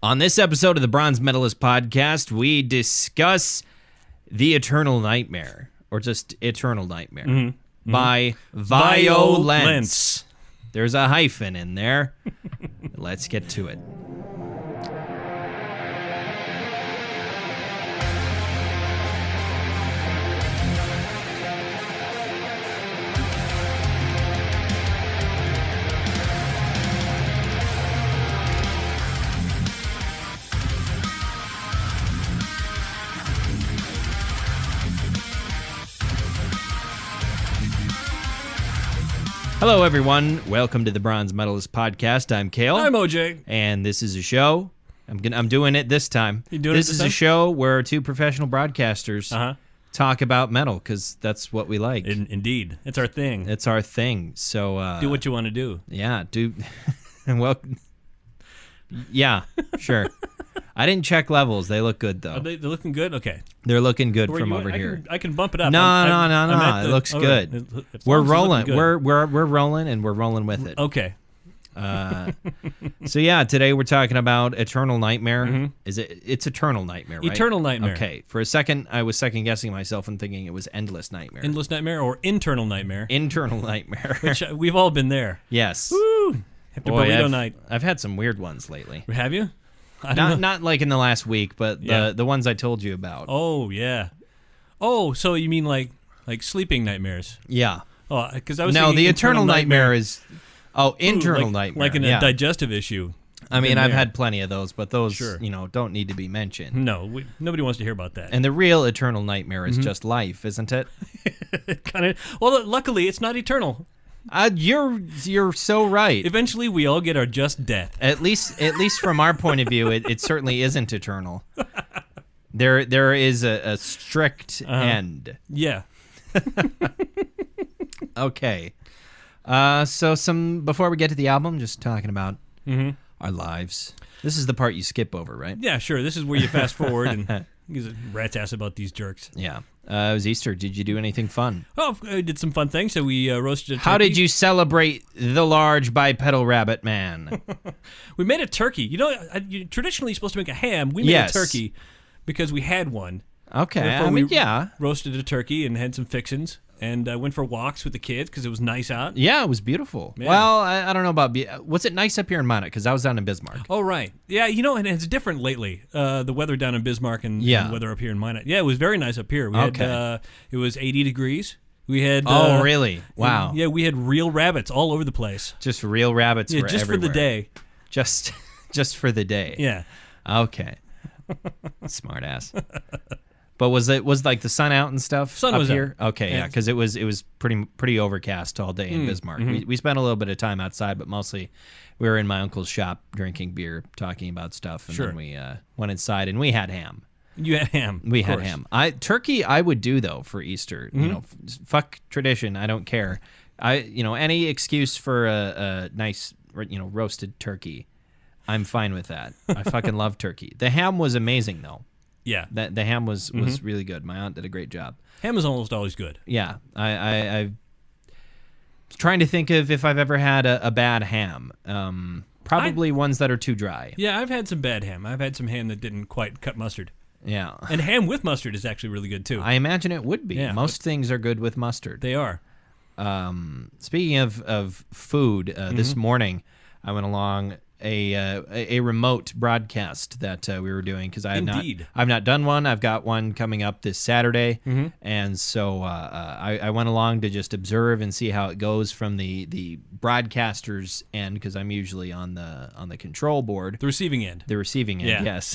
On this episode of the Bronze Metalist podcast, we discuss The Eternal Nightmare, or just Eternal Nightmare, by VIO-LENCE. There's a hyphen in there. Let's get to it. Hello, everyone. Welcome to the Bronze Medalist podcast. I'm Kale. I'm OJ. And this is a show. I'm doing it this time. You doing this it this is time? A show where two professional broadcasters talk about metal because that's what we like. Indeed, it's our thing. It's our thing. So Do what you want to do. Yeah, do. Well, yeah, sure. I didn't check levels. They look good though. Are they're looking good. Okay, they're looking good from over here. I can bump it up. No. It looks good. Right. We're rolling. We're rolling, and we're rolling with it. Okay. So yeah, today we're talking about Eternal Nightmare. It's Eternal Nightmare, right? Eternal Nightmare. Okay. For a second, I was second guessing myself and thinking it was Endless Nightmare. Endless Nightmare or Internal Nightmare. Internal Nightmare. Which we've all been there. Yes. Woo! After burrito night. I've had some weird ones lately. Have you? I don't know. Not like in the last week, but the ones I told you about. Oh yeah. Oh, so you mean like sleeping nightmares? Yeah. Oh, because I was no. thinking The Eternal Nightmare is internal like, nightmare, like a digestive issue. I mean, I've had plenty of those, but those don't need to be mentioned. No, nobody wants to hear about that. And the real Eternal Nightmare is just life, isn't it? Kind of. Well, luckily, it's not eternal. You're so right. Eventually, we all get our just death. At least from our point of view, it certainly isn't eternal. There is a strict end. Yeah. Okay. So before we get to the album, just talking about our lives. This is the part you skip over, right? Yeah, sure. This is where you fast forward and gives a rat's ass about these jerks. Yeah. It was Easter. Did you do anything fun? Oh, I did some fun things. So we roasted a turkey. How did you celebrate the large bipedal rabbit man? We made a turkey. You're traditionally supposed to make a ham. We made a turkey because we had one. Okay. We yeah. roasted a turkey and had some fixins. And I went for walks with the kids because it was nice out. Yeah, it was beautiful. Man. Well, I don't know about... Was it nice up here in Minot? Because I was down in Bismarck. Oh, right. Yeah, and it's different lately. The weather down in Bismarck and the weather up here in Minot. Yeah, it was very nice up here. We had, it was 80 degrees. We had... Oh, really? Wow. Yeah, we had real rabbits all over the place. Just real rabbits were just everywhere. for the day. Just for the day. Yeah. Okay. Smart ass. But was like the sun out and stuff? Sun up was here. out. Okay, yeah, because it was pretty overcast all day in Bismarck. We spent a little bit of time outside, but mostly we were in my uncle's shop drinking beer, talking about stuff, and then we went inside and we had ham. You had ham. We had ham. Turkey I would do though for Easter. Fuck tradition. I don't care. Any excuse for a nice roasted turkey, I'm fine with that. I fucking love turkey. The ham was amazing though. Yeah, the ham was really good. My aunt did a great job. Ham is almost always good. Yeah, I was trying to think of if I've ever had a bad ham. Probably ones that are too dry. Yeah, I've had some bad ham. I've had some ham that didn't quite cut mustard. Yeah, and ham with mustard is actually really good too. I imagine it would be. Yeah, most things are good with mustard. They are. Speaking of food, this morning I went along a remote broadcast that we were doing because I've not done one. I've got one coming up this Saturday, and so I went along to just observe and see how it goes from the broadcaster's end because I'm usually on the control board, the receiving end. The receiving end, yeah. Yes.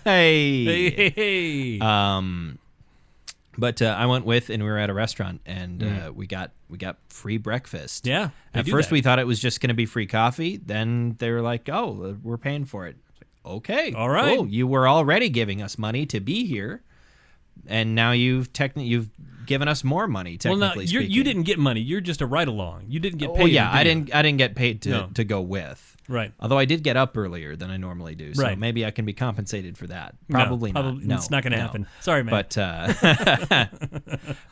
Hey. But I went with, and we were at a restaurant, and we got free breakfast. Yeah. At first, we thought it was just going to be free coffee. Then they were like, "Oh, we're paying for it." I was like, okay, all right. Cool. You were already giving us money to be here, and now you've given us more money. Technically speaking, you didn't get money. You're just a ride along. You didn't get paid. Oh yeah, I didn't get paid to go with. Right. Although I did get up earlier than I normally do, so maybe I can be compensated for that. Probably not. No, it's not going to happen. Sorry, man. But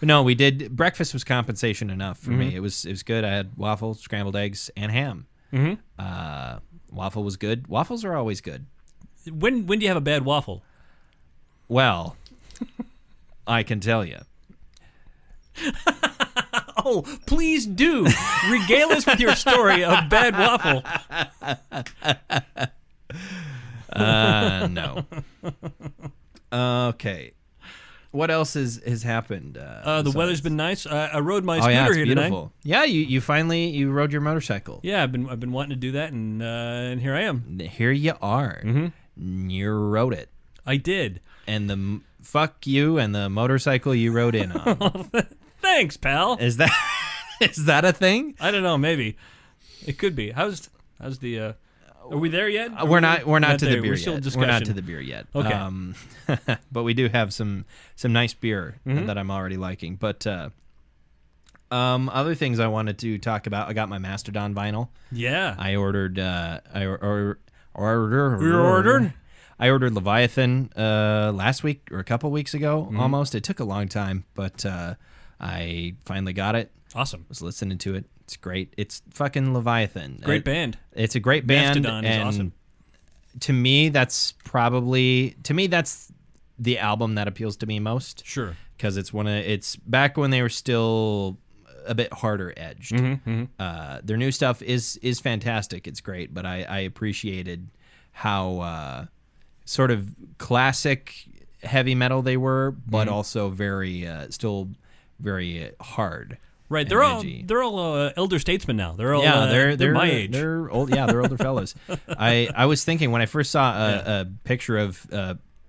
no, we did. Breakfast was compensation enough for me. It was good. I had waffles, scrambled eggs, and ham. Waffle was good. Waffles are always good. When do you have a bad waffle? Well, I can tell you. Oh, please do. Regale us with your story of bad waffle. No. Okay. What else has happened? The weather's been nice. I rode my scooter here beautiful. tonight. Yeah, you finally rode your motorcycle. Yeah, I've been wanting to do that, and here I am. Here you are. Mm-hmm. You rode it. I did. And the fuck you and the motorcycle you rode in on. Thanks, pal. Is that a thing? I don't know. Maybe it could be. How's the? Are we there yet? We're not to the beer We're still yet. discussion. We're not to the beer yet. Okay. But we do have some nice beer that I'm already liking. But other things I wanted to talk about. I got my Mastodon vinyl. Yeah. I ordered. I ordered Leviathan last week or a couple weeks ago. Almost. It took a long time, but I finally got it. Awesome. Was listening to it. It's great. It's fucking Leviathan. Great band. It's a great band. Mastodon is awesome. To me, that's the album that appeals to me most. Sure. Because it's back when they were still a bit harder edged. Their new stuff is fantastic. It's great, but I appreciated how sort of classic heavy metal they were, but also still very hard. Right, they're all elder statesmen now. They're all they're my age. They're old. Yeah, they're older fellas. I was thinking when I first saw a picture of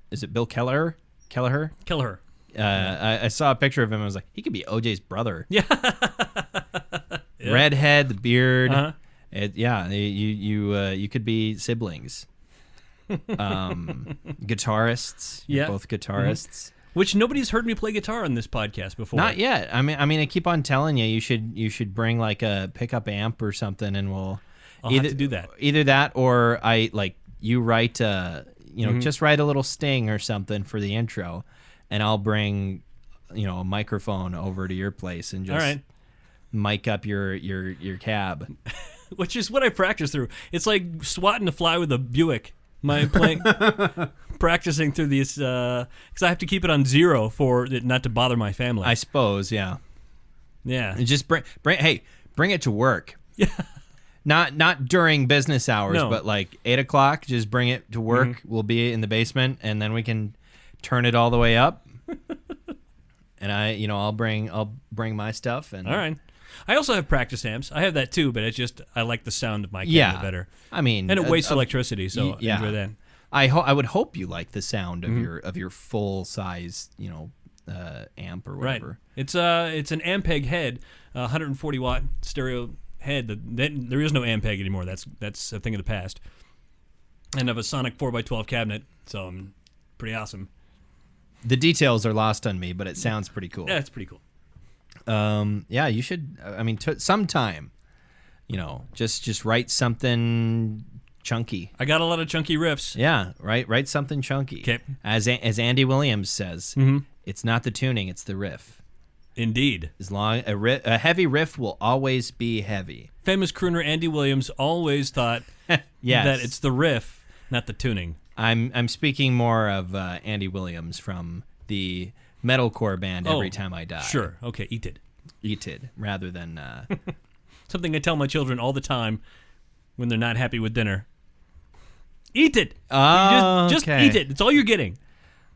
is it Bill Kelleher? I saw a picture of him. I was like, he could be OJ's brother. Yeah. Redhead, the beard. You could be siblings. Guitarists. You're both guitarists. Which nobody's heard me play guitar on this podcast before. Not yet. I mean, I keep on telling you, you should bring like a pickup amp or something, and I'll have to do that. Either that, or you write, just write a little sting or something for the intro, and I'll bring, a microphone over to your place and just mic up your cab. Which is what I practice through. It's like swatting a fly with a Buick. Practicing through these because I have to keep it on 0 for it not to bother my family. I suppose, yeah. And just bring it to work. Yeah. Not during business hours, but like 8 o'clock. Just bring it to work. We'll be in the basement, and then we can turn it all the way up. And I'll bring my stuff. And all right. I also have practice amps. I have that too, but it's just I like the sound of my cabinet better. I mean, and it wastes electricity, so I enjoy that. I would hope you like the sound of your full size, amp or whatever. Right. It's an Ampeg head, 140 watt stereo head. There is no Ampeg anymore. That's a thing of the past. And I have a Sonic 4x12 cabinet, so pretty awesome. The details are lost on me, but it sounds pretty cool. Yeah, it's pretty cool. Yeah, you should. I mean, sometime, just write something chunky. I got a lot of chunky riffs. Yeah, write something chunky. Okay. As Andy Williams says, it's not the tuning, it's the riff. Indeed. As long a heavy riff will always be heavy. Famous crooner Andy Williams always thought that it's the riff, not the tuning. I'm speaking more of Andy Williams from the metalcore band Every Time I Die. Sure. Okay. Eat it. Rather than something I tell my children all the time when they're not happy with dinner. Eat it. Just eat it. It's all you're getting.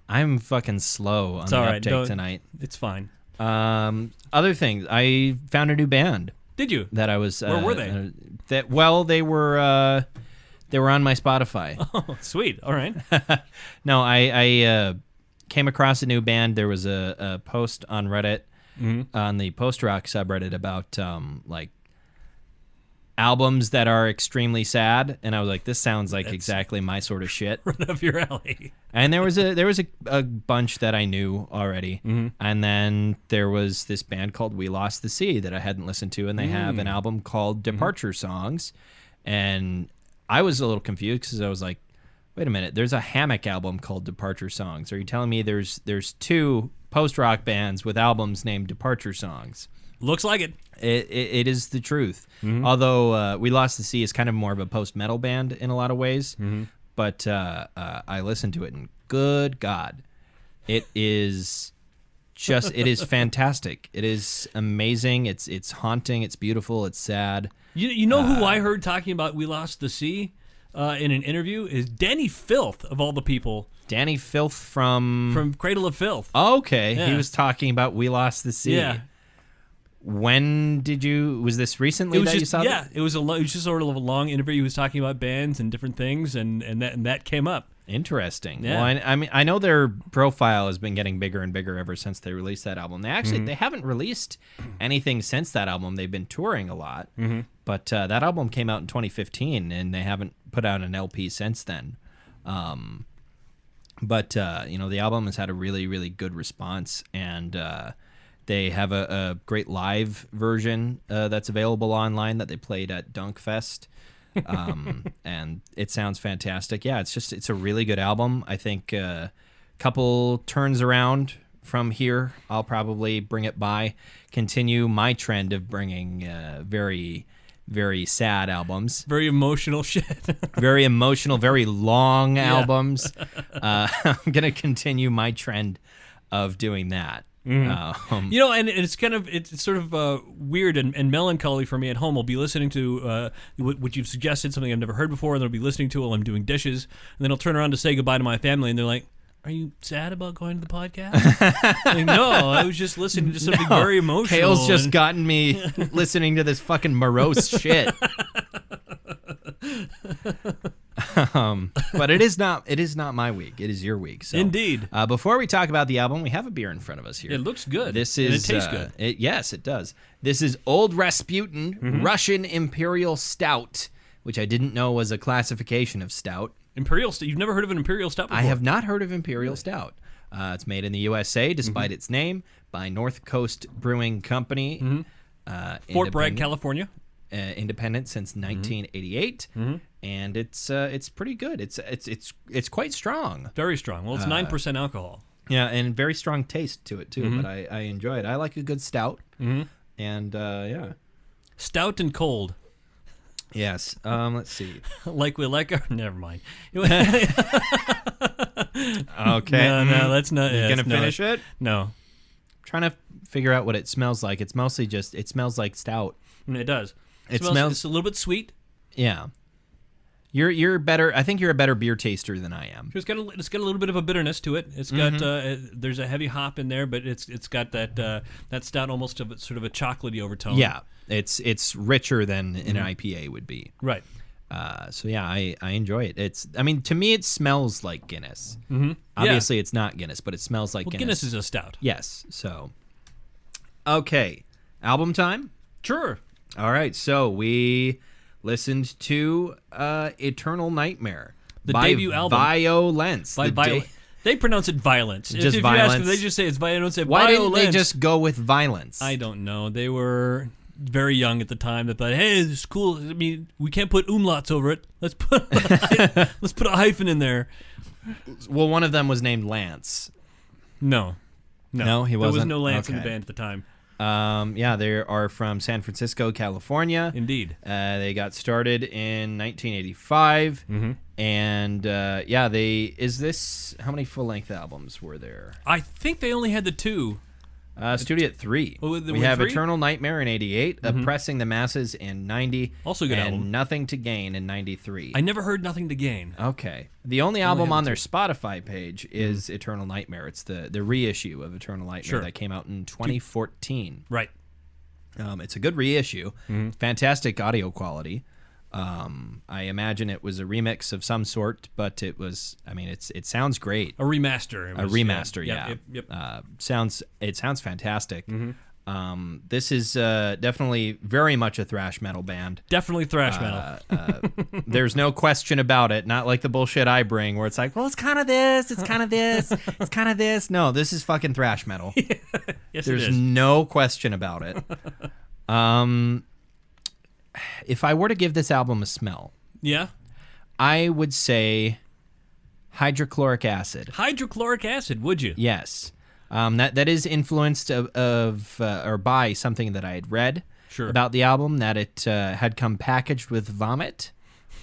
I'm fucking slow on the uptake tonight. It's fine. Other things. I found a new band. Did you? That I was. Where were they? They were on my Spotify. Oh, sweet. All right. No, I came across a new band. There was a post on Reddit, on the post-rock subreddit about albums that are extremely sad, and I was like, this sounds like exactly my sort of shit. Right up your alley. And there was a bunch that I knew already, and then there was this band called We Lost the Sea that I hadn't listened to, and they have an album called Departure Songs, and I was a little confused because I was like, wait a minute, there's a Hammock album called Departure Songs. Are you telling me there's two post-rock bands with albums named Departure Songs? Looks like it. It is the truth. Although We Lost the Sea is kind of more of a post-metal band in a lot of ways. but I listened to it, and good God, it is fantastic. It is amazing. It's haunting. It's beautiful. It's sad. You know who I heard talking about We Lost the Sea in an interview is Danny Filth, of all the people. Danny Filth from Cradle of Filth. Okay, Yeah. he was talking about We Lost the Sea. Yeah. When was this recently you saw that? It was just sort of a long interview. He was talking about bands and different things, and that came up. Interesting. Yeah. Well, I mean, I know their profile has been getting bigger and bigger ever since they released that album. They haven't released anything since that album. They've been touring a lot, but that album came out in 2015, and they haven't put out an LP since then. But the album has had a really, really good response, and they have a great live version that's available online that they played at Dunkfest. And it sounds fantastic. Yeah, it's a really good album. I think a couple turns around from here, I'll probably bring it by, continue my trend of bringing very, very sad albums. Very emotional shit. Very emotional, very long albums. I'm going to continue my trend of doing that. And it's sort of weird and melancholy for me at home. I'll be listening to what you've suggested, something I've never heard before, and I'll be listening to it while I'm doing dishes, and then I'll turn around to say goodbye to my family, and they're like, "Are you sad about going to the podcast?" Like, no, I was just listening to something very emotional. Kale's just gotten me listening to this fucking morose shit. But it is not my week. It is your week. So, indeed. Before we talk about the album, we have a beer in front of us here. It looks good. This and is it tastes good. Yes, it does. This is Old Rasputin Russian Imperial Stout, which I didn't know was a classification of stout. Imperial Stout. You've never heard of an Imperial Stout before? I have not heard of Imperial Stout. It's made in the USA, despite its name, by North Coast Brewing Company. Fort Bragg, California. Independent since 1988, and it's pretty good. It's quite strong. Very strong. Well, it's 9% alcohol. Yeah, and very strong taste to it too. But I enjoy it. I like a good stout. And yeah, stout and cold. Yes. Let's see. Like we like our. Never mind. Okay. No, that's not. You gonna finish it? No. I'm trying to figure out what it smells like. It's mostly just. It smells like stout. It does. It smells. It's a little bit sweet. Yeah. You're better. I think you're a better beer taster than I am. It's got a little bit of a bitterness to it. It's got there's a heavy hop in there, but it's got that stout almost of sort of a chocolatey overtone. Yeah, it's richer than an IPA would be. Right. So yeah, I enjoy it. To me it smells like Guinness. Obviously it's not Guinness, but it smells like Guinness. Guinness is a stout. Yes. So okay, album time. Sure. All right, so we listened to Eternal Nightmare, the debut album, VIO-LENCE. They pronounce it violence. Just if violence. You ask them, they just say it's violence. Why didn't they just go with violence? I don't know. They were very young at the time. They thought, "Hey, this is cool. I mean, we can't put umlauts over it. Let's put a hyphen in there." Well, one of them was named Lance. No, he wasn't. There was no Lance in the band at the time. Yeah, they are from San Francisco, California. Indeed. They got started in 1985. And yeah, how many full-length albums were there? I think they only had the two. Studio at 3. We have 3? Eternal Nightmare in 88, Oppressing the Masses in 90, also a good album. And Nothing to Gain in 93. I never heard Nothing to Gain. Okay. The only album on their Spotify page is Eternal Nightmare. It's the reissue of Eternal Nightmare that came out in 2014. Right. It's a good reissue. Fantastic audio quality. I imagine it was a remix of some sort, but it was. I mean, it sounds great. A remaster. Yeah. Yep. It sounds fantastic. This is definitely very much a thrash metal band. Definitely thrash metal. There's no question about it. Not like the bullshit I bring, where it's like, well, it's kind of this, it's kind of this, it's kind of this. No, this is fucking thrash metal. Yes, There's it is. no question about it. If I were to give this album a smell, I would say hydrochloric acid. Hydrochloric acid, would you? Yes. That is influenced or by something that I had read about the album, that it had come packaged with vomit.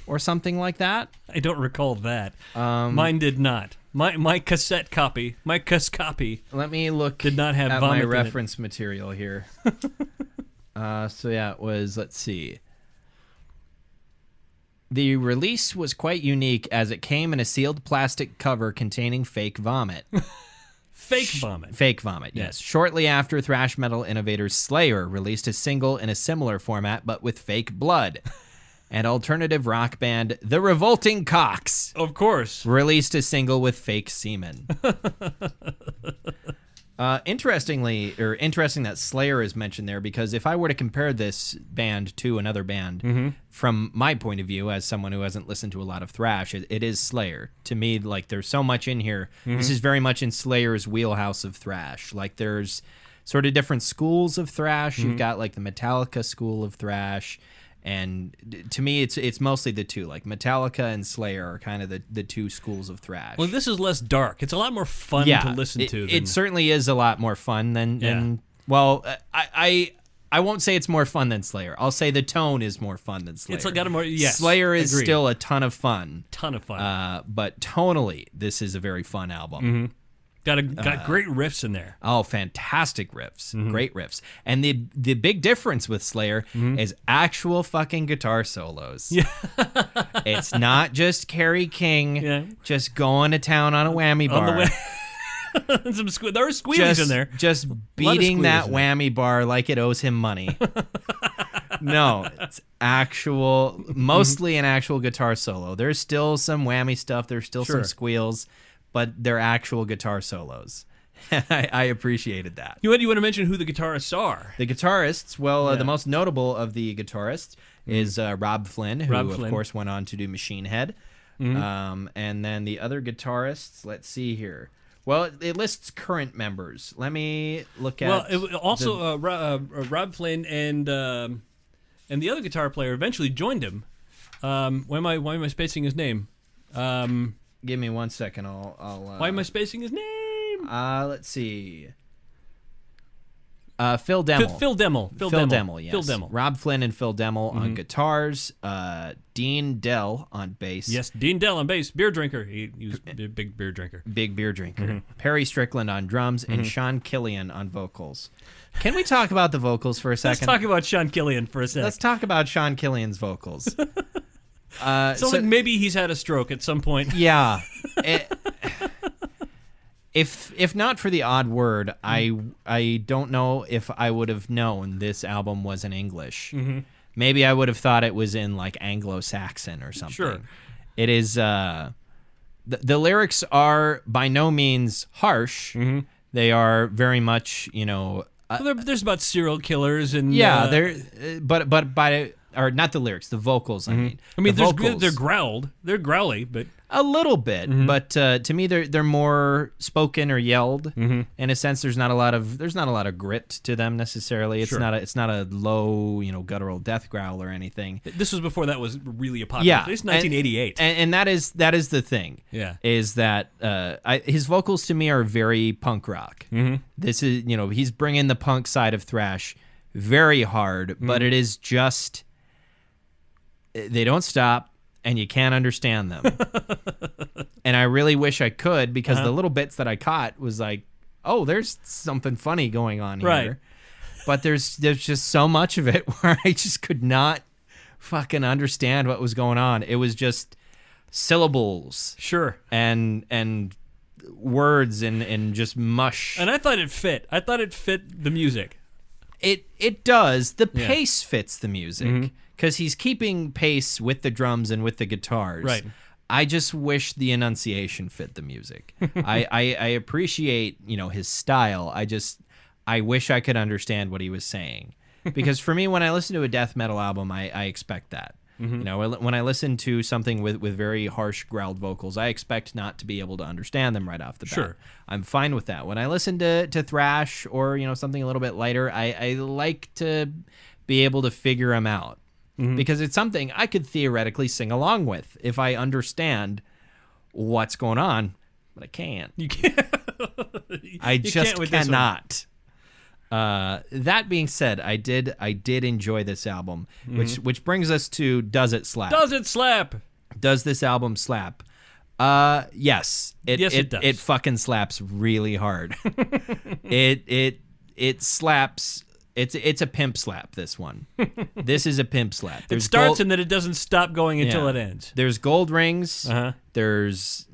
or something like that. I don't recall that. Mine did not. My cassette copy, my copy. Let me look. Did not have at vomit my in reference material here. So yeah, it was. Let's see. The release was quite unique as it came in a sealed plastic cover containing fake vomit. Fake vomit. Fake vomit, yes. Shortly after, thrash metal innovators Slayer released a single in a similar format, but with fake blood. And alternative rock band The Revolting Cocks, of course, released a single with fake semen. Interesting that Slayer is mentioned there, because if I were to compare this band to another band, from my point of view, as someone who hasn't listened to a lot of thrash, it is Slayer. To me, like, there's so much in here. This is very much in Slayer's wheelhouse of thrash. Like, there's sort of different schools of thrash. You've got, like, the Metallica school of thrash. And to me, it's mostly the two. Like, Metallica and Slayer are kind of the two schools of thrash. Well, this is less dark. It's a lot more fun to listen to. It certainly is a lot more fun than well, I won't say it's more fun than Slayer. I'll say the tone is more fun than Slayer. It's got a more, yes. Slayer is agreed. still a ton of fun. But tonally, this is a very fun album. Got great riffs in there. Oh, fantastic riffs. Great riffs. And the big difference with Slayer is actual fucking guitar solos. Yeah. It's not just Kerry King just going to town on a whammy bar. There are squealies in there. Just beating that whammy bar like it owes him money. No, it's mostly an actual guitar solo. There's still some whammy stuff. There's still some squeals. But they're actual guitar solos. I appreciated that. You want to mention who the guitarists are? The guitarists, well, the most notable of the guitarists is Rob Flynn, who, of course, went on to do Machine Head. And then the other guitarists, let's see here. Well, it lists current members. Let me look at... Well, Rob Flynn and the other guitar player eventually joined him. Why am I spacing his name? Give me 1 second. I'll Why am I spacing his name? Let's see. Phil Demmel. Phil Demmel, yes. Phil Demmel. Rob Flynn and Phil Demmel on guitars. Dean Dell on bass. Yes, Dean Dell on bass. Beer drinker. He was a big beer drinker. Big beer drinker. Perry Strickland on drums and Sean Killian on vocals. Can we talk about the vocals for a second? Let's talk about Sean Killian for a second. Let's talk about Sean Killian's vocals. So maybe he's had a stroke at some point. Yeah. If not for the odd word, I don't know if I would have known this album was in English. Maybe I would have thought it was in like Anglo-Saxon or something. Sure. It is. The lyrics are by no means harsh. They are very much, there's about serial killers and but by. Or not the lyrics, the vocals. I mean, they're growled. They're growly, but a little bit. But to me, they're more spoken or yelled. In a sense, there's not a lot of grit to them necessarily. It's not a low, guttural death growl or anything. This was before that was really a popular. It's 1988, and that is the thing. Yeah, is that his vocals to me are very punk rock. This is he's bringing the punk side of thrash very hard, but it is just. They don't stop, and you can't understand them. And I really wish I could, because the little bits that I caught was like, oh, there's something funny going on here. Right. But there's just so much of it where I just could not fucking understand what was going on. It was just syllables. Sure. And words and just mush. And I thought it fit. I thought it fit the music. It does. The pace fits the music. Because he's keeping pace with the drums and with the guitars. Right. I just wish the enunciation fit the music. I appreciate, his style. I wish I could understand what he was saying. Because for me, when I listen to a death metal album, I expect that. When I listen to something with very harsh growled vocals, I expect not to be able to understand them right off the bat. Sure. I'm fine with that. When I listen to thrash or, something a little bit lighter, I like to be able to figure them out. Because it's something I could theoretically sing along with if I understand what's going on, but I can't. You can't. I just cannot. That being said, I did enjoy this album, which brings us to Does It Slap? Does it slap? Does this album slap? Yes. It does. It fucking slaps really hard. It slaps. It's a pimp slap, this one. This is a pimp slap. It starts and then it doesn't stop going until it ends. There's gold rings. Uh-huh. There's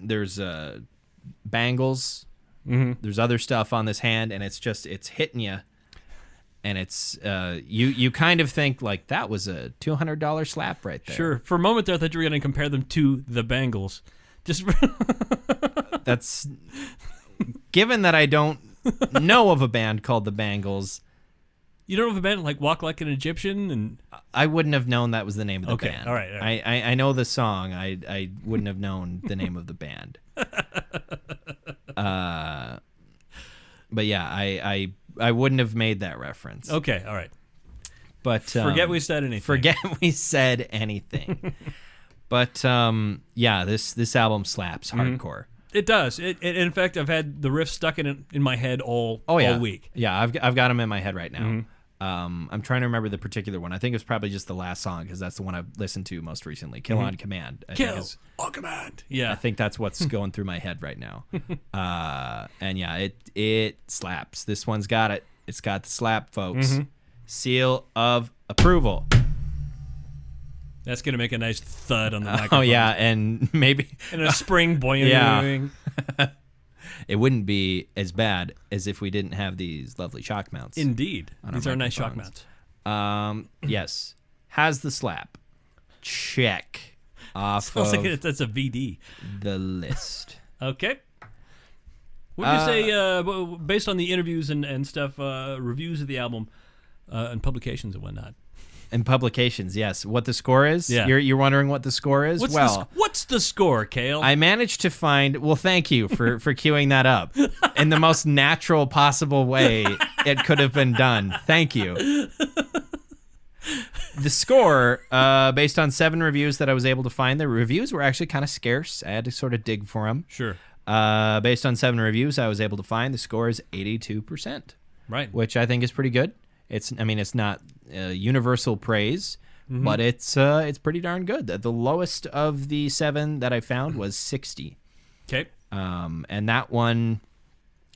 bangles. Mm-hmm. There's other stuff on this hand, and it's hitting you. And it's you kind of think like that was a $200 slap right there. Sure. For a moment there, I thought you were going to compare them to the Bangles. Just that's given that I don't know of a band called the Bangles. You don't know of a band like Walk Like an Egyptian, and I wouldn't have known that was the name of the band. All right. I know the song. I wouldn't have known the name of the band. But yeah, I wouldn't have made that reference. Okay, all right. But forget we said anything. Forget we said anything. But yeah, this album slaps hardcore. It does. In fact, I've had the riff stuck in my head all week. Yeah, I've got them in my head right now. Mm-hmm. I'm trying to remember the particular one. I think it was probably just the last song because that's the one I've listened to most recently. Kill on Command. Kill on Command. Yeah. I think that's what's going through my head right now. And yeah, it slaps. This one's got it. It's got the slap, folks. Mm-hmm. Seal of approval. That's going to make a nice thud on the microphone. Oh, yeah, and maybe... And a spring boing. Yeah. It wouldn't be as bad as if we didn't have these lovely shock mounts. Indeed. These are nice shock mounts. Yes. Has the slap. Check. Off Sounds like that's a VD. The list. Okay. What do you say, based on the interviews and stuff, reviews of the album and publications and whatnot? And publications, yes. What the score is? Yeah. You're wondering what the score is? What's the score, Cale? I managed to find... Well, thank you for queuing that up. In the most natural possible way it could have been done. Thank you. The score, based on 7 reviews that I was able to find, the reviews were actually kind of scarce. I had to sort of dig for them. Sure. Based on 7 reviews I was able to find, the score is 82%. Right. Which I think is pretty good. It's not universal praise, but it's pretty darn good. The lowest of the 7 that I found was 60. Okay. And that one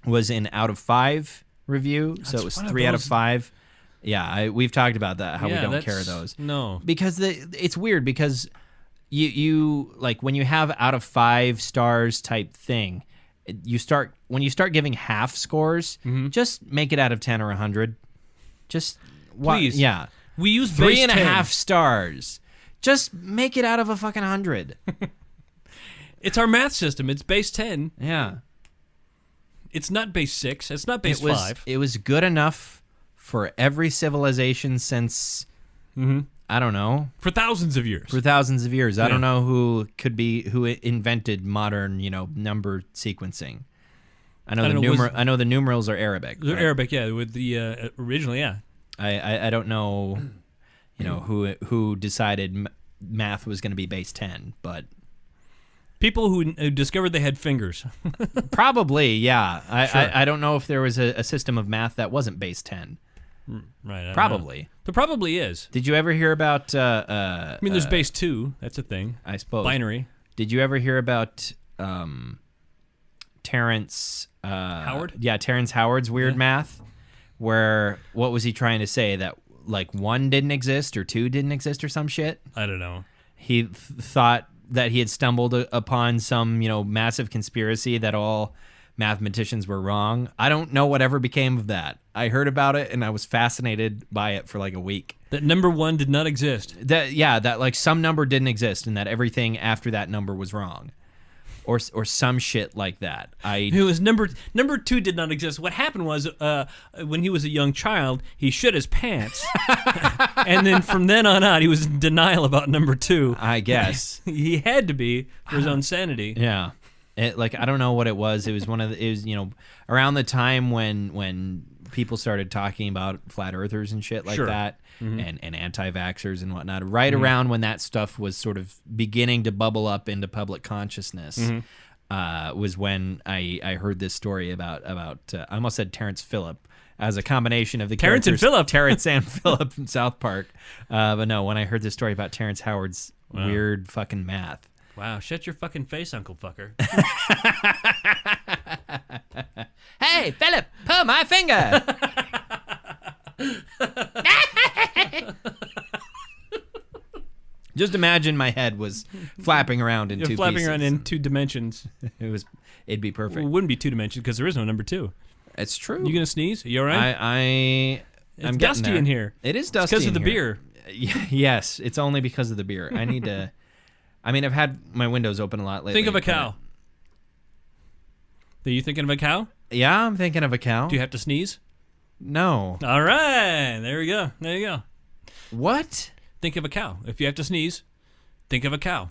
was an out of 5 review, so it was 3 out of 5. Yeah, we've talked about that, how we don't care those. No. Because it's weird because you like when you have out of 5 stars type thing, when you start giving half scores, just make it out of 10 or 100. Just please, yeah. We use 3.5 stars. Just make it out of a fucking 100. It's our math system. It's base 10. Yeah. It's not base 6. It's not base 5. It was good enough for every civilization since I don't know, for thousands of years. Yeah. I don't know who invented modern, number sequencing. I know the numerals are Arabic. They're Arabic, yeah. With the originally, yeah. I don't know, who decided math was going to be base 10, but people who discovered they had fingers. Probably, yeah. Sure. I don't know if there was a system of math that wasn't base 10. Right. Probably. There probably is. Did you ever hear about? There's base 2. That's a thing. I suppose. Binary. Did you ever hear about? Terrence Howard? Yeah, Terrence Howard's weird math, where what was he trying to say? That like 1 didn't exist or 2 didn't exist or some shit? I don't know. He thought that he had stumbled upon some, massive conspiracy that all mathematicians were wrong. I don't know whatever became of that. I heard about it and I was fascinated by it for like a week. That number 1 did not exist. That like some number didn't exist and that everything after that number was wrong. Or some shit like that. It was number 2 did not exist. What happened was when he was a young child, he shit his pants, and then from then on out, he was in denial about number 2. I guess he had to be for his own sanity. Yeah, I don't know what it was. It was around the time when people started talking about flat earthers and shit like that. And anti-vaxxers and whatnot, around when that stuff was sort of beginning to bubble up into public consciousness, was when I heard this story about I almost said Terrence Phillip, as a combination of the Terrence and Phillip. Terrence and Phillip from South Park. But no, when I heard this story about Terrence Howard's weird fucking math. Wow, shut your fucking face, Uncle Fucker. Hey, Phillip, pull my finger. Just imagine my head was flapping around in two pieces. Flapping around in 2 dimensions. It'd be perfect. Well, it wouldn't be 2 dimensions because there is no number 2. It's true. You gonna sneeze? Are you all right? I'm dusty in here. It is dusty because of the beer. Yes, it's only because of the beer. I need to... I mean, I've had my windows open a lot lately. Think of a cow. Are you thinking of a cow? Yeah, I'm thinking of a cow. Do you have to sneeze? No. All right. There we go. There you go. What? Think of a cow. If you have to sneeze, think of a cow.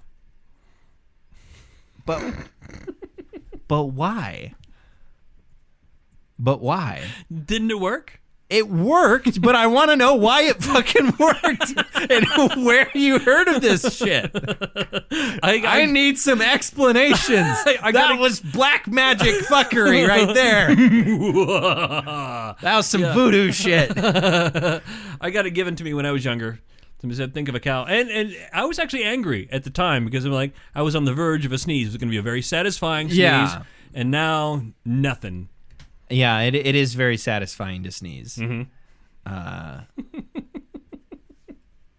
But why? But why? Didn't it work? It worked, but I want to know why it fucking worked and where you heard of this shit. I need some explanations. That was black magic fuckery right there. That was some voodoo shit. I got it given to me when I was younger. Somebody said, think of a cow. And I was actually angry at the time because I'm like, I was on the verge of a sneeze. It was going to be a very satisfying sneeze. Yeah. And now, nothing. Yeah, it is very satisfying to sneeze. Mm-hmm.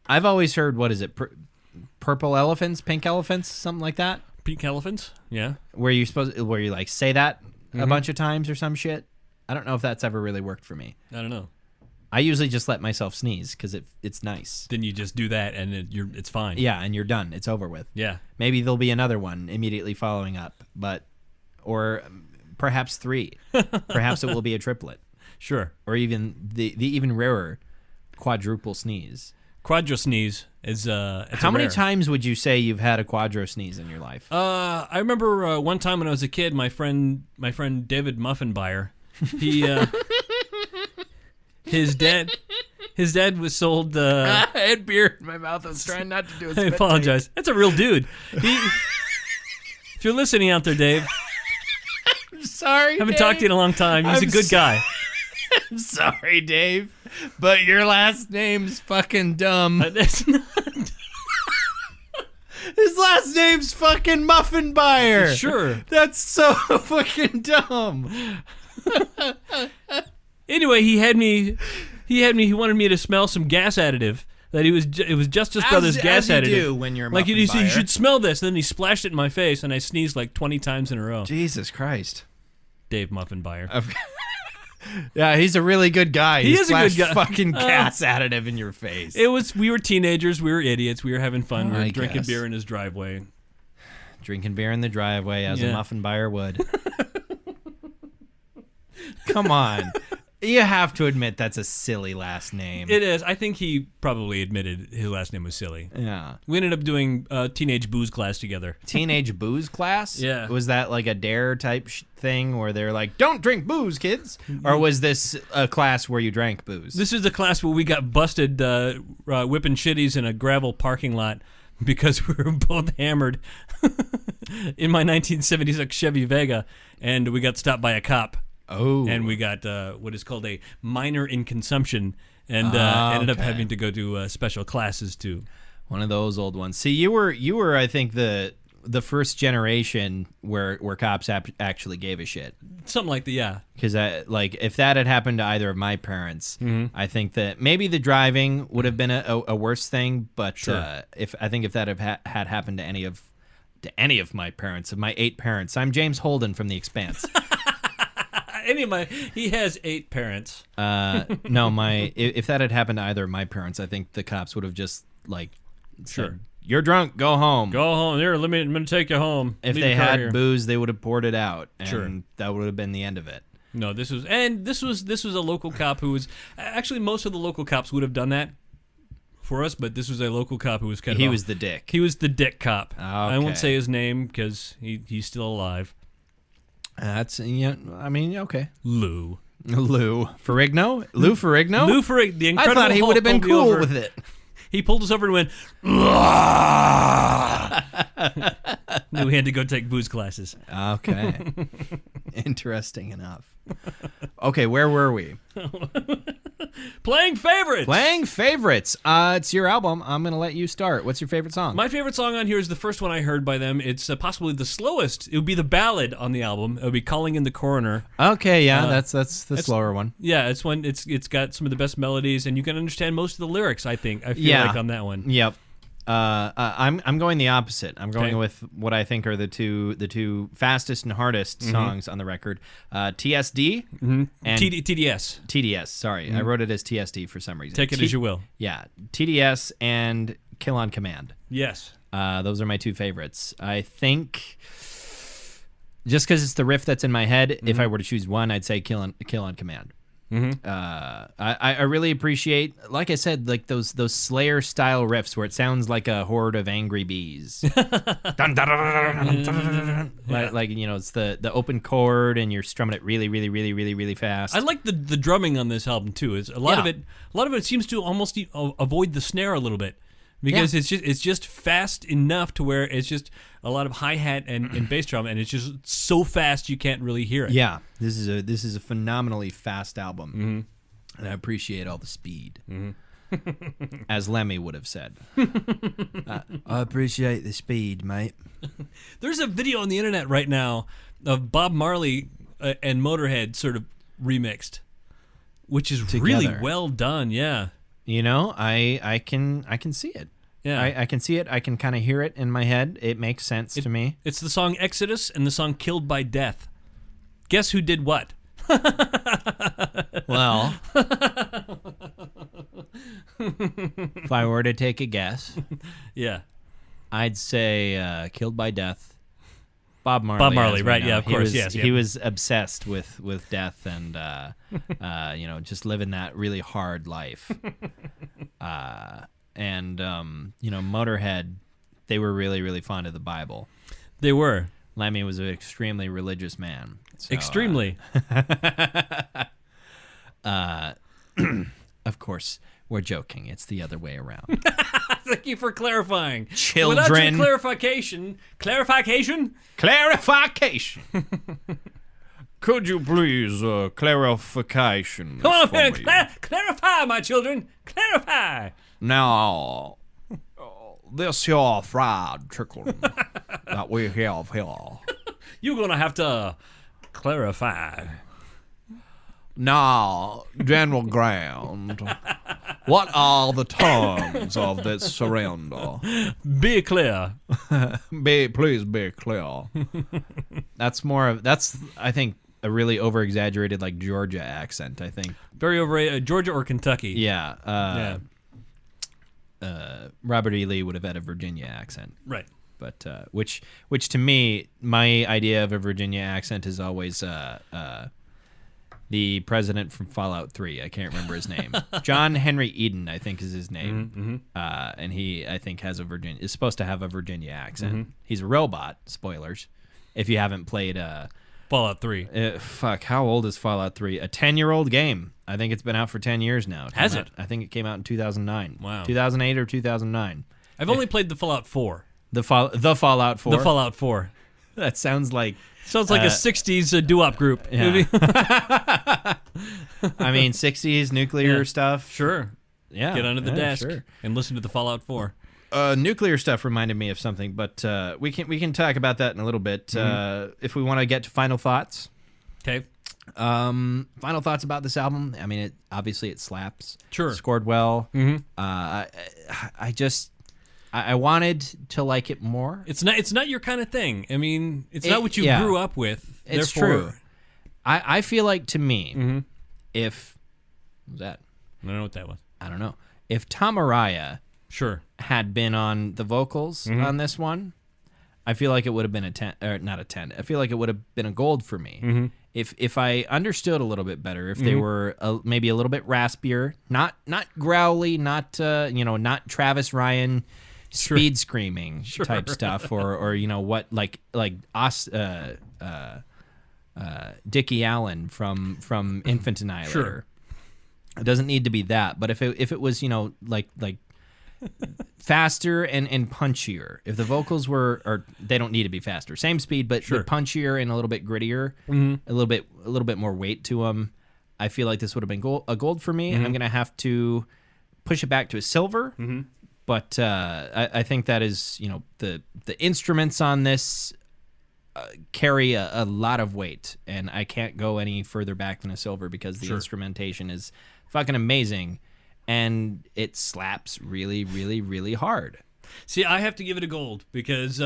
I've always heard, what is it, purple elephants, pink elephants, something like that? Pink elephants? Yeah. Where you like say that a bunch of times or some shit? I don't know if that's ever really worked for me. I don't know. I usually just let myself sneeze because it's nice. Then you just do that and it's fine. Yeah, and you're done. It's over with. Yeah. Maybe there'll be another one immediately following up, or perhaps 3. Perhaps it will be a triplet. Sure. Or even the even rarer quadruple sneeze. Quadro sneeze is How many times would you say you've had a quadro sneeze in your life? I remember one time when I was a kid, my friend David Muffinbuyer, he his dad was sold. I had beer in my mouth. I was trying not to do it. I apologize. That's a real dude. If you're listening out there, Dave. I'm sorry. I haven't talked to you in a long time. He's a good guy. I'm sorry, Dave, but your last name's fucking dumb. That's not. His last name's fucking Muffinbuyer. Sure. That's so fucking dumb. Anyway, he wanted me to smell some gas additive. It was Justice Brothers gas additive. You do when you're a like you Muffinbuyer. should smell this. And then he splashed it in my face, and I sneezed like 20 times in a row. Jesus Christ. Dave Muffinbuyer. Yeah, he's a really good guy. He is a good guy. Fucking gas additive in your face. We were teenagers. We were idiots. We were having fun. We were drinking beer in his driveway. Drinking beer in the driveway as a Muffinbuyer would. Come on. You have to admit that's a silly last name. It is. I think he probably admitted his last name was silly. Yeah. We ended up doing a teenage booze class together. Teenage booze class? Yeah. Was that like a dare type thing where they're like, don't drink booze, kids? Or was this a class where you drank booze? This is the class where we got busted whipping shitties in a gravel parking lot because we were both hammered in my 1976 Chevy Vega, and we got stopped by a cop. Oh. And we got what is called a minor in consumption, and ended up having to go to special classes too. One of those old ones. See, you were I think the first generation where cops actually gave a shit. Something like that, yeah. Because if that had happened to either of my parents, I think that maybe the driving would have been a worse thing. But sure. if that had happened to any of my parents, of my 8 parents, I'm James Holden from The Expanse. He has 8 parents. No, if that had happened to either of my parents, I think the cops would have just said, "You're drunk, go home. Go home. Here, I'm going to take you home." If they had booze, they would have poured it out, and that would have been the end of it. No, this was a local cop who was actually, most of the local cops would have done that for us, but this was a local cop who was he was the dick. He was the dick cop. Okay. I won't say his name because he's still alive. That's okay. Lou Ferrigno. Lou Ferrigno. The Incredible I thought he Hulk would have been pulled me cool over. with it. He pulled us over and went. Knew he had to go take booze classes. Okay. Interesting enough. Okay, where were we? Playing favorites. Playing favorites. It's your album. I'm going to let you start. What's your favorite song? My favorite song on here is the first one I heard by them. It's possibly the slowest. It would be the ballad on the album. It would be Calling in the Coroner. Okay, yeah, that's the slower one. Yeah, it's got some of the best melodies, and you can understand most of the lyrics, I think. I feel like on that one. Yep. I'm going the opposite. I'm going with what I think are the two fastest and hardest songs on the record. TSD and TDS. TDS. Sorry, I wrote it as TSD for some reason. Take it as you will. Yeah, TDS and Kill on Command. Yes. Those are my two favorites. I think just because it's the riff that's in my head, if I were to choose one, I'd say Kill on Command. I really appreciate, like I said, like those Slayer style riffs where it sounds like a horde of angry bees. Like it's the open chord and you're strumming it really, really, really, really, really fast. I like the drumming on this album too. It's a lot of it seems to almost avoid the snare a little bit. Because it's just fast enough to where it's just a lot of hi-hat and bass drum, and it's just so fast you can't really hear it. Yeah, this is a phenomenally fast album, and I appreciate all the speed, as Lemmy would have said. I appreciate the speed, mate. There's a video on the internet right now of Bob Marley and Motorhead sort of remixed, which is really well done. Yeah. I can see it. Yeah, I can see it. I can kind of hear it in my head. It makes sense to me. It's the song Exodus and the song Killed by Death. Guess who did what? Well, if I were to take a guess, yeah, I'd say Killed by Death. Bob Marley. Bob Marley, right? Yeah, of course. He was obsessed with death and just living that really hard life. Motorhead, they were really, really fond of the Bible. They were. Lemmy was an extremely religious man. So, extremely. Of course, we're joking. It's the other way around. Thank you for clarifying. Children. Without your clarification. Could you please clarification? Come on, man. Clarify, my children. Clarify. Now, this here fried chicken that we have here. You're going to have to clarify. Now, General Grant, what are the terms of this surrender? Be clear. Please be clear. That's I think, a really over-exaggerated, like, Georgia accent, I think. Very over Georgia or Kentucky. Yeah. Robert E. Lee would have had a Virginia accent. Right. But, which to me, my idea of a Virginia accent is always, the president from Fallout 3. I can't remember his name. John Henry Eden, I think, is his name. And he, I think, is supposed to have a Virginia accent. He's a robot. Spoilers. If you haven't played Fallout 3. How old is Fallout 3? A 10-year-old game. I think it's been out for 10 years now. Has it? I think it came out in 2009. Wow. 2008 or 2009. I've only played the Fallout 4. The Fallout 4? The Fallout 4. That sounds like... Sounds like a 60s doo-wop group. Yeah. I mean, 60s nuclear stuff. Sure. Yeah. Get under the desk and listen to the Fallout 4. Nuclear stuff reminded me of something, but we can talk about that in a little bit. If we want to get to final thoughts. Okay. Final thoughts about this album. I mean, obviously it slaps. Sure. Scored well. I wanted to like it more. It's not your kind of thing. I mean, it's not what you grew up with. It's true. I feel like, to me, if... What was that? I don't know what that was. I don't know. If Tom Araya had been on the vocals on this one, I feel like it would have been a 10, or not a 10. I feel like it would have been a gold for me. If I understood a little bit better, if they were maybe a little bit raspier, not growly, not Travis Ryan speed screaming type stuff, or what Dickie Allen from Infant Annihilator. Sure. It doesn't need to be that, but if it was like faster and punchier, if the vocals were, or they don't need to be faster, same speed but punchier and a little bit grittier, a little bit more weight to them, I feel like this would have been a gold for me. I'm going to have to push it back to a silver. But I think that is, the instruments on this carry a lot of weight, and I can't go any further back than a silver because the instrumentation is fucking amazing, and it slaps really, really, really hard. See, I have to give it a gold because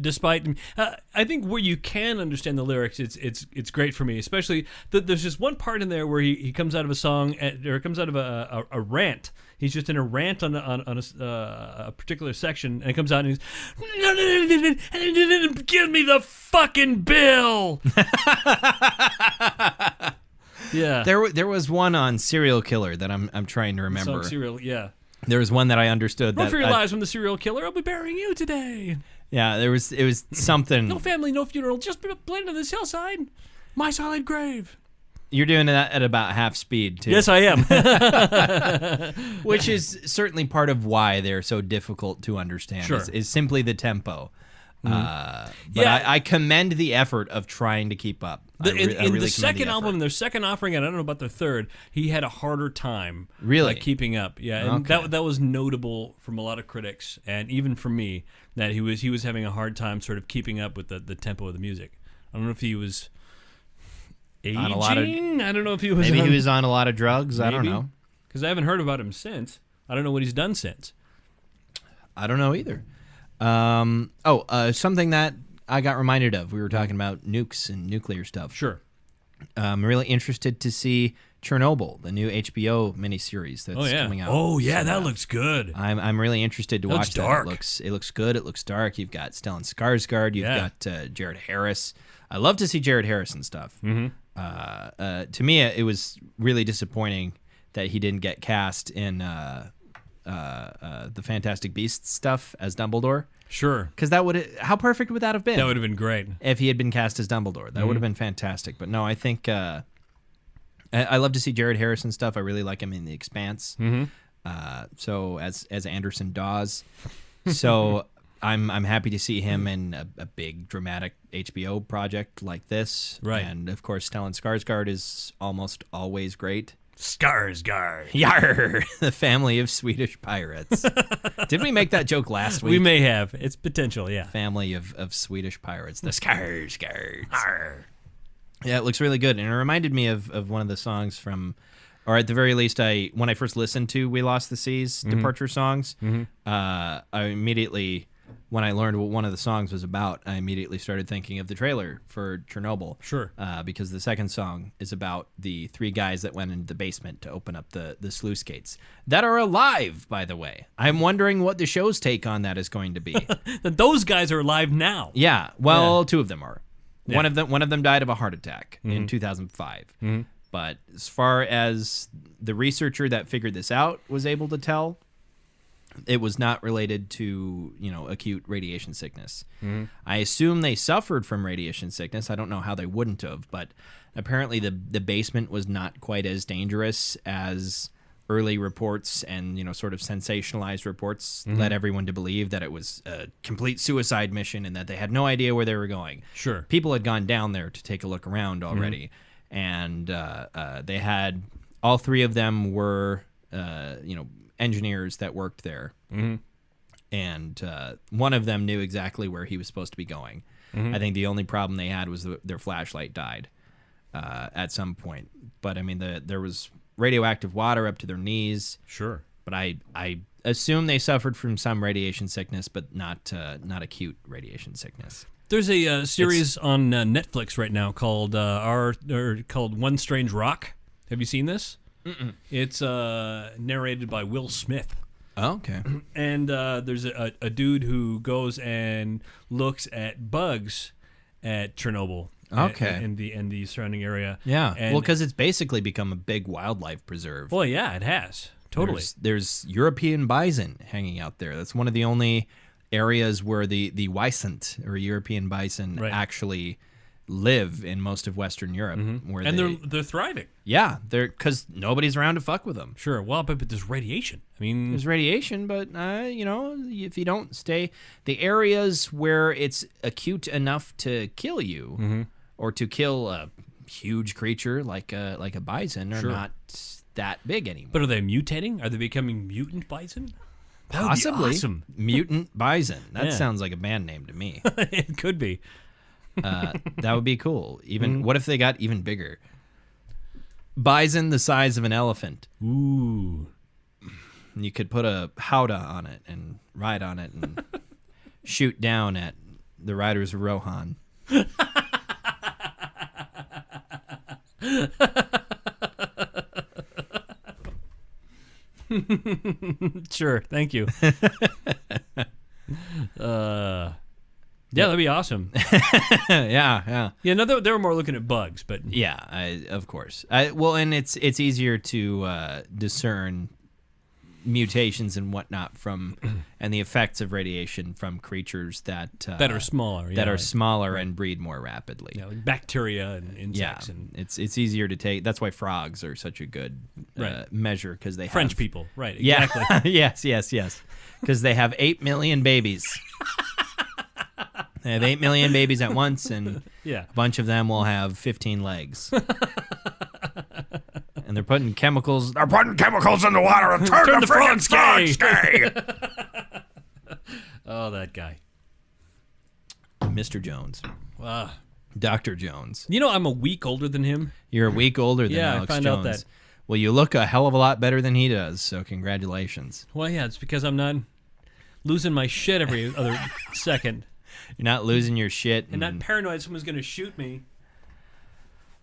despite, I think where you can understand the lyrics, it's great for me. Especially there's just one part in there where he comes out of a song or comes out of a rant. He's just in a rant on a particular section, and it comes out and he's, give me the fucking bill. Yeah, there was one on Serial Killer that I'm trying to remember. Serial, yeah. There was one that I understood. Run for your lives from the serial killer. I'll be burying you today. Yeah, it was something. No family, no funeral. Just blend on this hillside. My solid grave. You're doing that at about half speed, too. Yes, I am. Which is certainly part of why they're so difficult to understand. Sure. Is simply the tempo. But I commend the effort of trying to keep up. In the second album, their second offering, and I don't know about the third, he had a harder time keeping up. Yeah, and that was notable from a lot of critics, and even from me, that he was having a hard time sort of keeping up with the tempo of the music. I don't know if he was aging. I don't know if he was. Maybe he was on a lot of drugs. Maybe. I don't know. Because I haven't heard about him since. I don't know what he's done since. I don't know either. Something that I got reminded of. We were talking about nukes and nuclear stuff. Sure. I'm really interested to see Chernobyl, the new HBO miniseries that's coming out. Oh yeah, that looks good. I'm really interested to watch that. Dark. It looks good. It looks dark. You've got Stellan Skarsgård. You've got Jared Harris. I love to see Jared Harris and stuff. To me, it was really disappointing that he didn't get cast in the Fantastic Beasts stuff as Dumbledore. Sure. Because how perfect would that have been? That would have been great. If he had been cast as Dumbledore. That would have been fantastic. But no, I think I love to see Jared Harris and stuff. I really like him in The Expanse. So as Anderson Dawes. So I'm happy to see him in a big dramatic HBO project like this. Right. And of course, Stellan Skarsgård is almost always great. Skarsgård. Yarr, the family of Swedish pirates. Did we make that joke last week? We may have. It's potential, yeah. Family of Swedish pirates. The Skarsgårds. Yeah, it looks really good. And it reminded me of one of the songs from, or at the very least, when I first listened to We Lost the Seas Departure songs, I immediately, when I learned what one of the songs was about, I immediately started thinking of the trailer for Chernobyl. Sure. Because the second song is about the three guys that went into the basement to open up the sluice gates that are alive, by the way. I'm wondering what the show's take on that is going to be. That those guys are alive now. Yeah. Well, two of them are. Yeah. One of them died of a heart attack in 2005. But as far as the researcher that figured this out was able to tell, it was not related to, acute radiation sickness. I assume they suffered from radiation sickness. I don't know how they wouldn't have, but apparently the basement was not quite as dangerous as early reports and, sort of sensationalized reports led everyone to believe that it was a complete suicide mission and that they had no idea where they were going. Sure. People had gone down there to take a look around already, and they had, all three of them were, engineers that worked there, and one of them knew exactly where he was supposed to be going. I think the only problem they had was their flashlight died at some point. But I mean, there was radioactive water up to their knees. Sure. But I assume they suffered from some radiation sickness, but not acute radiation sickness. There's a series on Netflix right now called One Strange Rock. Have you seen this? Mm-mm. It's narrated by Will Smith. Oh, okay. And there's a dude who goes and looks at bugs at Chernobyl. Okay. In the surrounding area. Yeah. And, well, because it's basically become a big wildlife preserve. Well, yeah, it has. Totally. There's European bison hanging out there. That's one of the only areas where the wisent, or European bison, actually live in most of Western Europe. Where they're thriving. Yeah, because nobody's around to fuck with them. Sure. Well, but there's radiation. I mean, there's radiation, but if you don't stay, the areas where it's acute enough to kill you, or to kill a huge creature like a bison are not that big anymore. But are they mutating? Are they becoming mutant bison? That Possibly. would be awesome. Mutant bison. That sounds like a band name to me. It could be. That would be cool. Even what if they got even bigger? Bison the size of an elephant. Ooh. And you could put a howdah on it and ride on it and shoot down at the riders of Rohan. Sure, thank you. Yeah, that'd be awesome. Yeah. Yeah, no, they were more looking at bugs, but Yeah, of course. Well, and it's easier to discern mutations and whatnot from and the effects of radiation from creatures that are smaller, that are smaller and breed more rapidly. Yeah, like bacteria and insects. Yeah, and it's easier to take. That's why frogs are such a good measure because they French have, people, right? Exactly. Yeah, yes, because they have 8 million babies. They have 8 million babies at once, and a bunch of them will have 15 legs. And they're putting chemicals. They're putting chemicals in the water and turn the frogs gay. Oh, that guy, Mr. Jones, Dr. Jones. You know, I'm a week older than him. You're a week older than Alex I found Jones. out that. Well, you look a hell of a lot better than he does. So congratulations. Well, yeah, it's because I'm not losing my shit every other second. You're not losing your shit. And not paranoid someone's going to shoot me.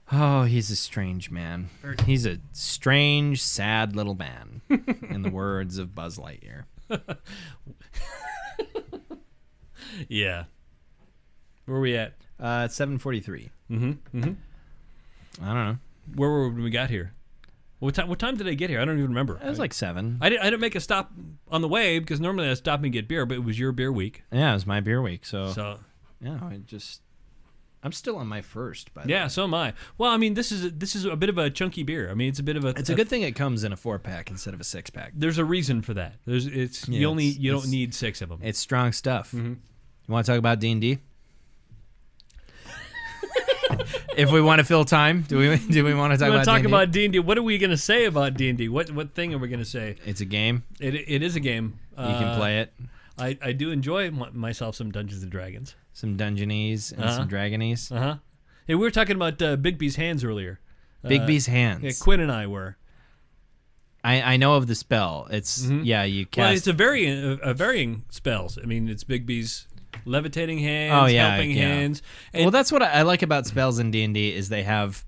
Oh, he's a strange man. He's a strange, sad little man, in the words of Buzz Lightyear. Yeah. Where are we at? 7:43. I don't know. Where were we when we got here? What time did I get here? I don't even remember. It was like 7. I didn't make a stop on the way because normally I stop and get beer, but it was your beer week. Yeah, it was my beer week. So yeah, I'm still on my first. By the way. So am I. Well, I mean, this is a bit of a chunky beer. I mean, it's a bit of a. It's a good thing it comes in a 4-pack instead of a 6-pack. There's a reason for that. You don't need 6 of them. It's strong stuff. Mm-hmm. You want to talk about D&D? If we want to fill time, do we want to talk about D&D? About D&D. What are we going to say about D&D? What thing are we going to say? It's a game. It is a game. You can play it. I do enjoy myself some Dungeons and Dragons. Some Dungeonese and some Dragonese. Hey, we were talking about Bigby's hands earlier. Bigby's hands. Yeah, Quinn and I were. I know of the spell. It's you cast. Well, it's a varying spells. I mean, it's Bigby's levitating hands, helping hands. And well, that's what I like about spells in D&D is they have,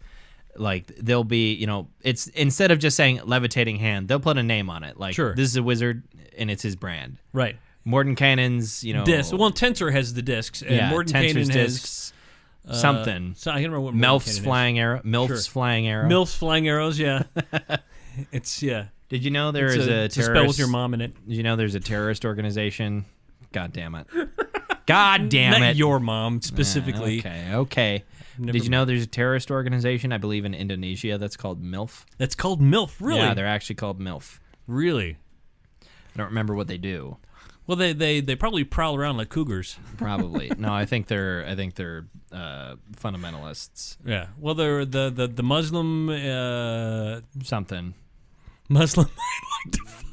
like, they'll be, it's instead of just saying levitating hand, they'll put a name on it. Like, this is a wizard, and it's his brand. Right. Mordenkainen's, disc. Well, Tensor has the discs, and Mordenkainen has something. So I can't remember what Melf's flying arrow. Milf's flying arrow. Milf's flying arrows. Yeah. Did you know there is a terrorist? A spell with your mom in it. Did you know there's a terrorist organization? God damn it. God damn it. Not your mom specifically. Okay. Did you know there's a terrorist organization, I believe, in Indonesia that's called MILF? That's called MILF, really? Yeah, they're actually called MILF. Really? I don't remember what they do. Well, they probably prowl around like cougars. Probably. No, I think they're fundamentalists. Yeah. Well, they're the Muslim something. Muslim I'd like to fuck.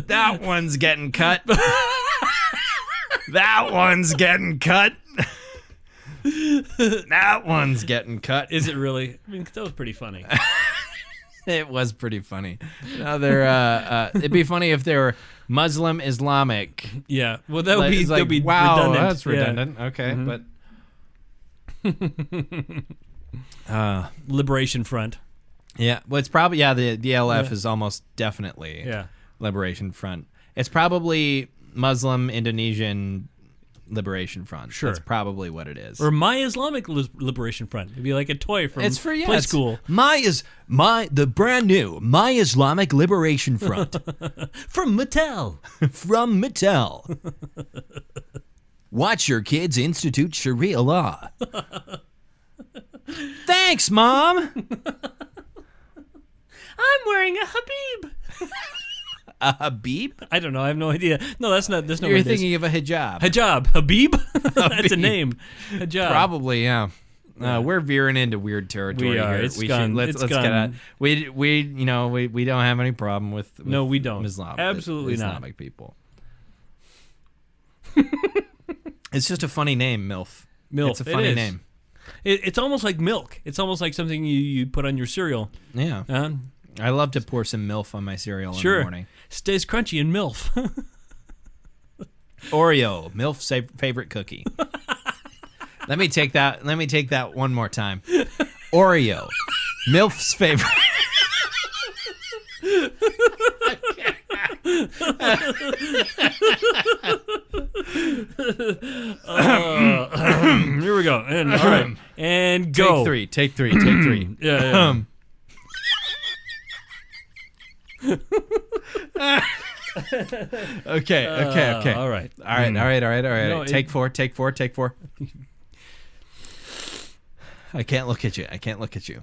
That one's getting cut. That one's getting cut. That one's getting cut. Is it really? I mean, that was pretty funny. It was pretty funny. No, it'd be funny if they were Muslim Islamic. Yeah. Well, that would be wow, redundant. That's redundant. Yeah. Okay, but Liberation Front. Yeah, well, it's probably the DLF is almost definitely Liberation Front. It's probably Muslim Indonesian Liberation Front. Sure, that's probably what it is. Or My Islamic Liberation Front. It'd be like a toy from play school. The brand new My Islamic Liberation Front from Mattel. From Mattel. Watch your kids institute Sharia law. Thanks, Mom. I'm wearing a Habib. A Habib? I don't know. I have no idea. No, that's not. There's no. You're thinking of a hijab. Hijab. Habib? That's a name. Hijab. Probably, yeah. We're veering into weird territory we are. here. It's we gone. should, let's get out. We don't have any problem with no, we don't. Islam. Absolutely Islamic people. It's just a funny name, MILF. MILF. It's a funny name. It's almost like milk. It's almost like something you put on your cereal. Yeah. I love to pour some MILF on my cereal in the morning. Stays crunchy in MILF. Oreo, MILF's favorite cookie. Let me take that one more time. Oreo, MILF's favorite. Here we go. And all right. And go. Take three. Yeah. Okay. All right. No, take four. I can't look at you.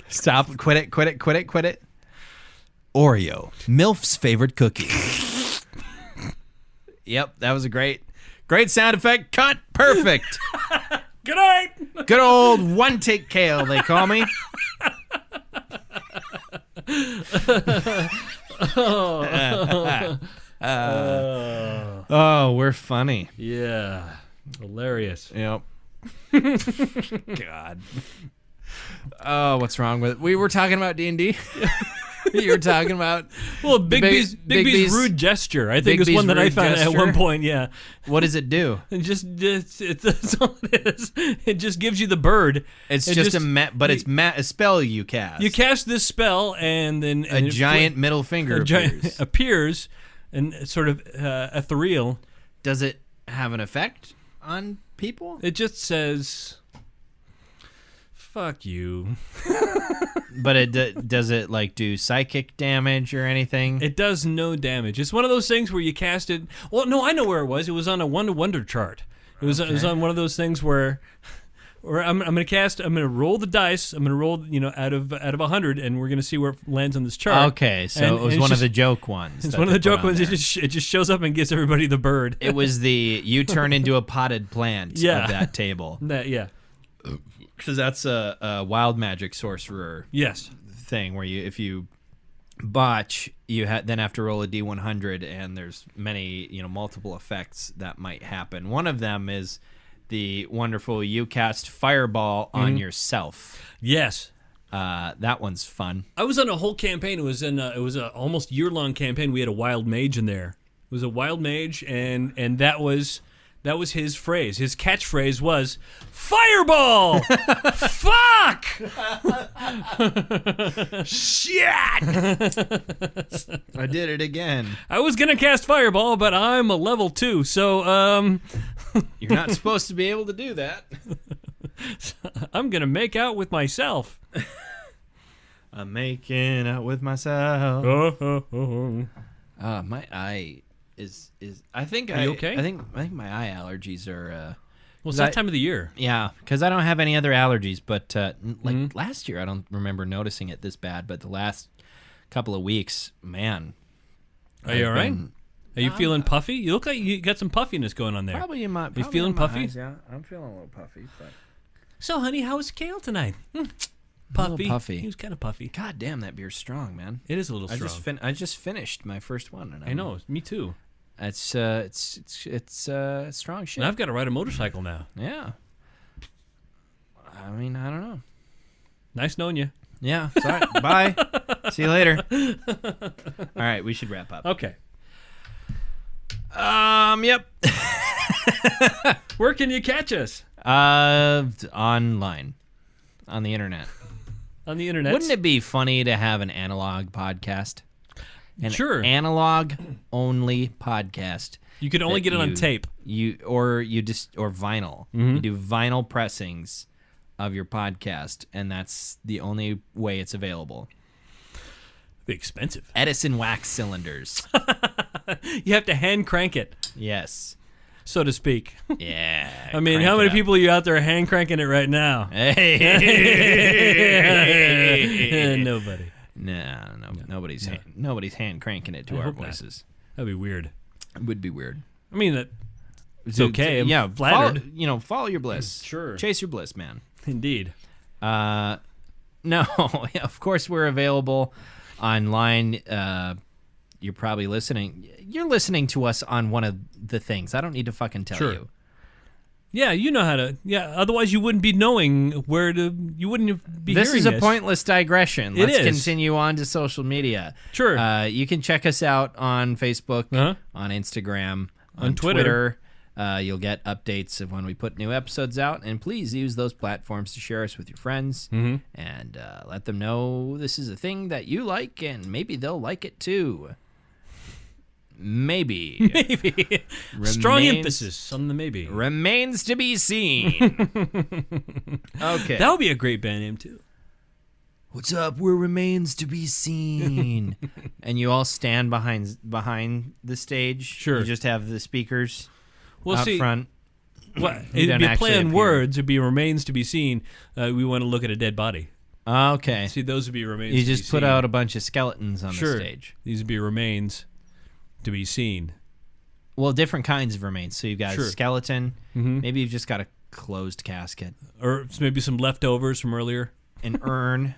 Stop. Quit it. Oreo, MILF's favorite cookie. Yep, that was a great sound effect. Cut. Perfect. Good night. Good old one take Kale, they call me. We're funny. Yeah. Hilarious. Yep. God. Oh, what's wrong with it? We were talking about D&D. You were talking about Big B's rude gesture. I think is one that I found at one point. Yeah. What does it do? That's all it is. It just gives you the bird. It's a spell you cast. You cast this spell, and then a giant middle finger appears, and it's sort of ethereal. Does it have an effect on people? It just says, "Fuck you." But does it like do psychic damage or anything? It does no damage. It's one of those things where you cast it. Well, no, I know where it was. It was on a wonder chart. It was on one of those things where I'm going to roll the dice. I'm going to roll out of 100, and we're going to see where it lands on this chart. Okay, so it was one of the joke ones. It's one of the joke ones. It just shows up and gives everybody the bird. It was you turn into a potted plant of that table. Yeah. Because that's a wild magic sorcerer thing where if you botch, you then have to roll a D100, and there's many multiple effects that might happen. One of them is the wonderful you cast fireball on yourself. Yes. That one's fun. I was on a whole campaign. It was a almost year-long campaign. We had a wild mage in there. It was a wild mage, and that was his phrase. His catchphrase was, "Fireball!" Fuck! Shit! I did it again. I was going to cast Fireball, but I'm a level 2, so, You're not supposed to be able to do that. I'm going to make out with myself. I'm making out with myself. My eye... Is I think Are you okay? I think my eye allergies are. Well, it's that time of the year. Yeah, because I don't have any other allergies. But last year, I don't remember noticing it this bad. But the last couple of weeks, man. Are you all right? Are you feeling puffy? You look like you got some puffiness going on there. Probably in my. Are you feeling puffy? Eyes, yeah, I'm feeling a little puffy. But... So, honey, how was Kale tonight? Puffy. Puffy. He was kind of puffy. God damn, that beer's strong, man. It is a little strong. I just finished my first one. And I know. Me too. It's strong shit. And I've got to ride a motorcycle now. Yeah. I mean, I don't know. Nice knowing you. Yeah. Sorry. Bye. See you later. All right, we should wrap up. Okay. Yep. Where can you catch us? Online. On the internet. On the internet. Wouldn't it be funny to have an analog podcast? Sure. Analog only podcast. You could only get it on tape. Or vinyl. Mm-hmm. You do vinyl pressings of your podcast, and that's the only way it's available. Be expensive. Edison wax cylinders. You have to hand crank it. Yes. So to speak. Yeah. I mean, how many people are you out there hand cranking it right now? Hey. Nobody. No. Nobody's hand cranking it to our voices. That'd be weird. It would be weird. I mean, it's okay. I'm flattered. Follow your bliss. Sure. Chase your bliss, man. Indeed. No, of course we're available online. You're probably listening. You're listening to us on one of the things. I don't need to fucking tell you. Yeah, you know how to. Yeah, otherwise you wouldn't be knowing where to. You wouldn't be. This is a pointless digression. Let's is. continue on to social media. Sure. You can check us out on Facebook, on Instagram, on Twitter. You'll get updates of when we put new episodes out, and please use those platforms to share us with your friends and let them know this is a thing that you like, and maybe they'll like it too. Maybe. Strong emphasis on the maybe. Remains to be seen. Okay. That would be a great band name, too. What's up? We're Remains to be Seen. And you all stand behind the stage. Sure. You just have the speakers out front. Well, it'd be a play on words. It'd be Remains to be Seen. We want to look at a dead body. Okay. See, those would be Remains to be Seen. You just put out a bunch of skeletons on the stage. These would be Remains to be seen. Well, different kinds of remains. So you've got a skeleton. Maybe you've just got a closed casket. Or maybe some leftovers from earlier. An urn.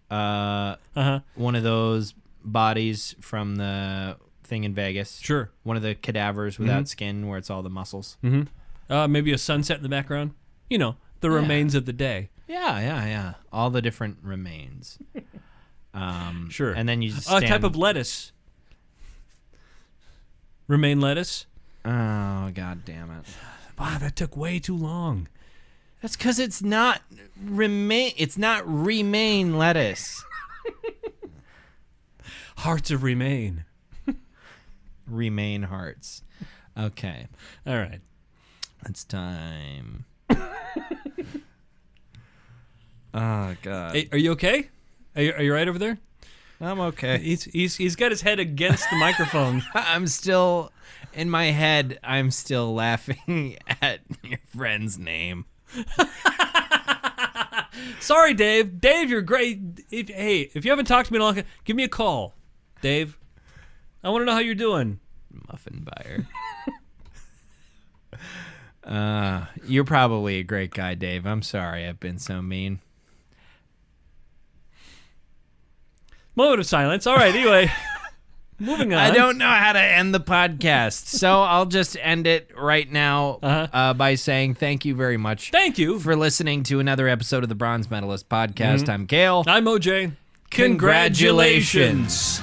One of those bodies from the thing in Vegas. Sure. One of the cadavers without skin where it's all the muscles. Maybe a sunset in the background. You know, the remains of the day. Yeah. All the different remains. Sure. And then you just a type of lettuce. Remain lettuce? Oh, god damn it. Wow, that took way too long. That's because it's not remain lettuce. Hearts of Remain. Remain hearts. Okay. All right. It's time. Oh, God. Hey, are you okay? Are you right over there? I'm okay. He's got his head against the microphone. I'm still in my head. I'm still laughing at your friend's name. Sorry, Dave. Dave, you're great. If you haven't talked to me in a long time, give me a call, Dave. I want to know how you're doing. Muffin buyer. You're probably a great guy, Dave. I'm sorry I've been so mean. Moment of silence. All right, anyway. Moving on. I don't know how to end the podcast, so I'll just end it right now by saying thank you very much. Thank you for listening to another episode of the Bronze Medalist Podcast. I'm Gale. I'm OJ. Congratulations.